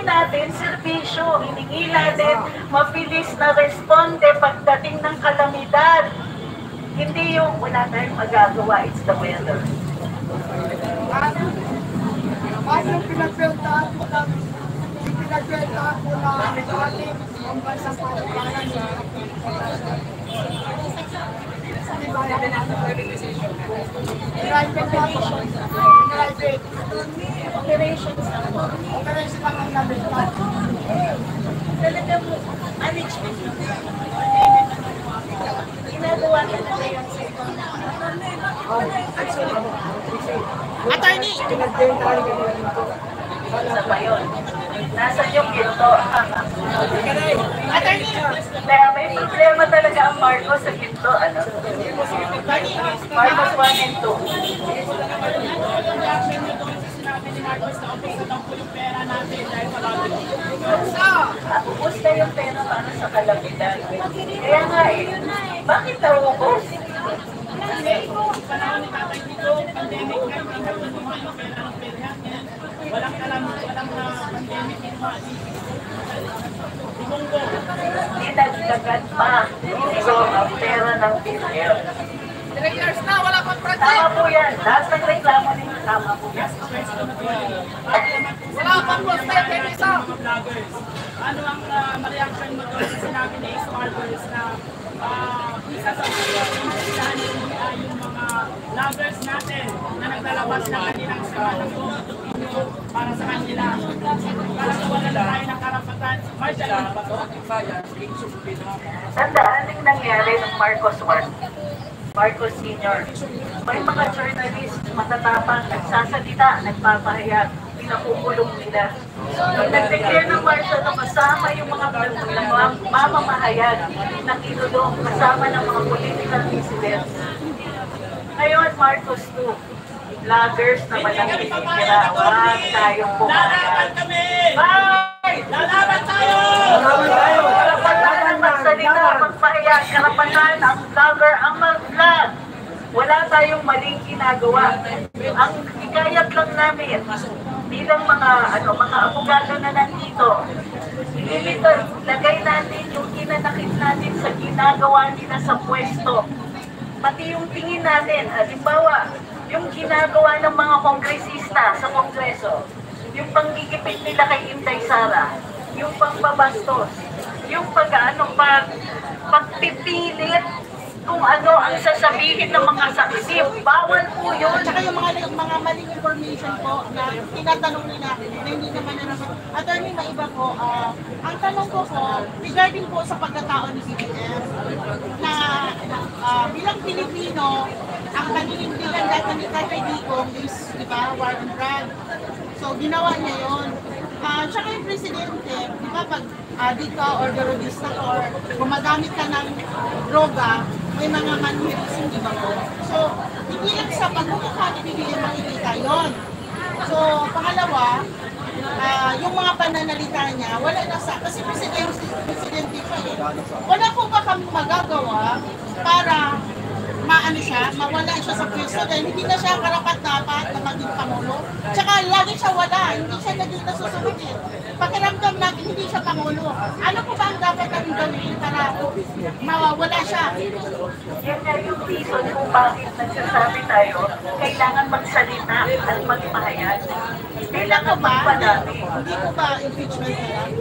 natin serbisyo, hiningi natin mabilis na responde pagdating ng kalamidad. Hindi yung wala tayong magagawa, it's the weather. Paano pinagpiltaan po ng pinagpiltaan po na ating ang bansang pagkakaan niya? Private operations lang po. Operations lang ang nabigyan. Talaga mo, management mo. Ginagawa talaga yung second. Attorney! Sa pa yun. Nasaan yung ginto? Attorney! Kaya may problema talaga ang Marcos sa ginto. Ano? Marcos 1 and 2. Ubus na yung pera para sa kalamidad. Kaya nga eh, bakit naubos? Panahon ni Tatay dito, pandemic nga, hindi na kumuha yung pera ng pera. Walang pandemic yung mga Ibonggo. Dinagdagan pa. So, ang pera ng PhilHealth. 3 years na, wala pang project! Tama po yan. Lahat ng reklamo ninyo, tama po yan. Wala pang project, Teresa! Mga vloggers. Ano ang ma-reaction mo doon sa sinabi ni Ace Marcos na isa sa mga yung mga vloggers natin na naglalabas ng kanilang samanang para sa kanila. Para sa wala na tayo ng karapatan. Marshall, ano ba ito? Tandaan yung nangyari ng Marcos 1. Marcos Sr. May mga journalist matatapang, nagsasalita, nagpapahayag, pinakukulong nila. Pag nag-declare ng martial law, kasama yung mga mamamahayag na kinulong, kasama ng mga political dissidents. Ngayon, Marcos 2, vloggers na walang tinitira, wag tayong Lalaban pumayag. kami! Bye! Lalaban tayo! Karapatan ang magsalita, magpahayag, karapatan ang vlogger ang mag-vlog. Wala tayong maling ginagawa. Ang hikayat lang namin bilang mga abogado na nandito, lagay natin yung inanakit natin sa ginagawa nila sa pwesto. Pati yung tingin natin, halimbawa, yung ginagawa ng mga kongresista sa kongreso, yung panggigipit nila kay Inday Sara, yung pagbabastos, yung pagpipilit kung ano ang sasabihin ng mga saksi. Bawal po yun. Tsaka yung mga maling information po na tinatanong nila na hindi naman na naman. Attorney, maiba po. Ang tanong ko po, regarding po sa pagkatao ni BBM, na bilang Pilipino, ang paninindigan dati ni Tatay Digong is, di ba, war on drug. So, ginawa niya yun. Tsaka yung presidente, di ba, pag addict ka or drogadista ka or gumagamit ka ng droga, may mga mannerism, di ba po? So, hindi lang sa pagmumukha ni BBM makikita yun. So, pangalawa, yung mga pananalita niya, wala na sa, kasi presidente siya eh. Wala po ba kami magagawa para maano siya, mawala siya sa pwesto dahil hindi na siya karapat-dapat na maging Pangulo. Tsaka lagi siya wala, hindi siya naging nasusunod eh. Pakiramdam natin hindi siya Pangulo. Ano po ba ang dapat natin gawin para mawawala siya? Yan nga yung reason kung bakit nagsasabi tayo, kailangan magsalita at magpahayag. Hindi lang ang magpadami. Hindi po ba impeachment na lang?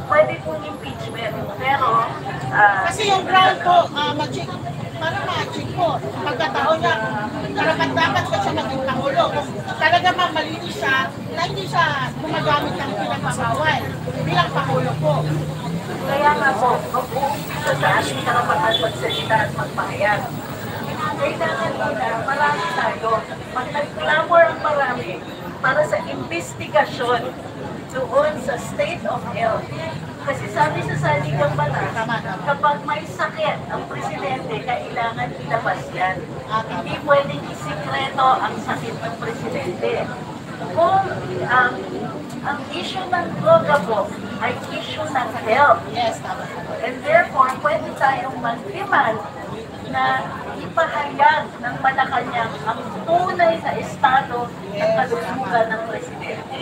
Pwede pong impeachment, pero Kasi yung ground po, ma-check, para ma-check po, pagkatao niya, dapat ka siya maging Pangulo. Kung talaga malinis siya, na hindi siya gumagamit ng pinapakawal bilang Pangulo po. kaya nga po, mag-uumpisa sa ating karapatan magsalita at magpahayag. Kailangan nila, marami tayo. Pag nag-clamor ang marami para sa investigasyon doon sa state of health. Kasi sabi sa saligang batas, kapag may sakit ang presidente, kailangan ilabas yan. Hindi pwedeng isikreto ang sakit ng presidente. Kung ang issue ng droga po ay issue ng health. Yes, tama. And therefore, pwede tayong mag-demand na ipahayag ng Malacanang ang tunay na estado ng kalusugan ng presidente.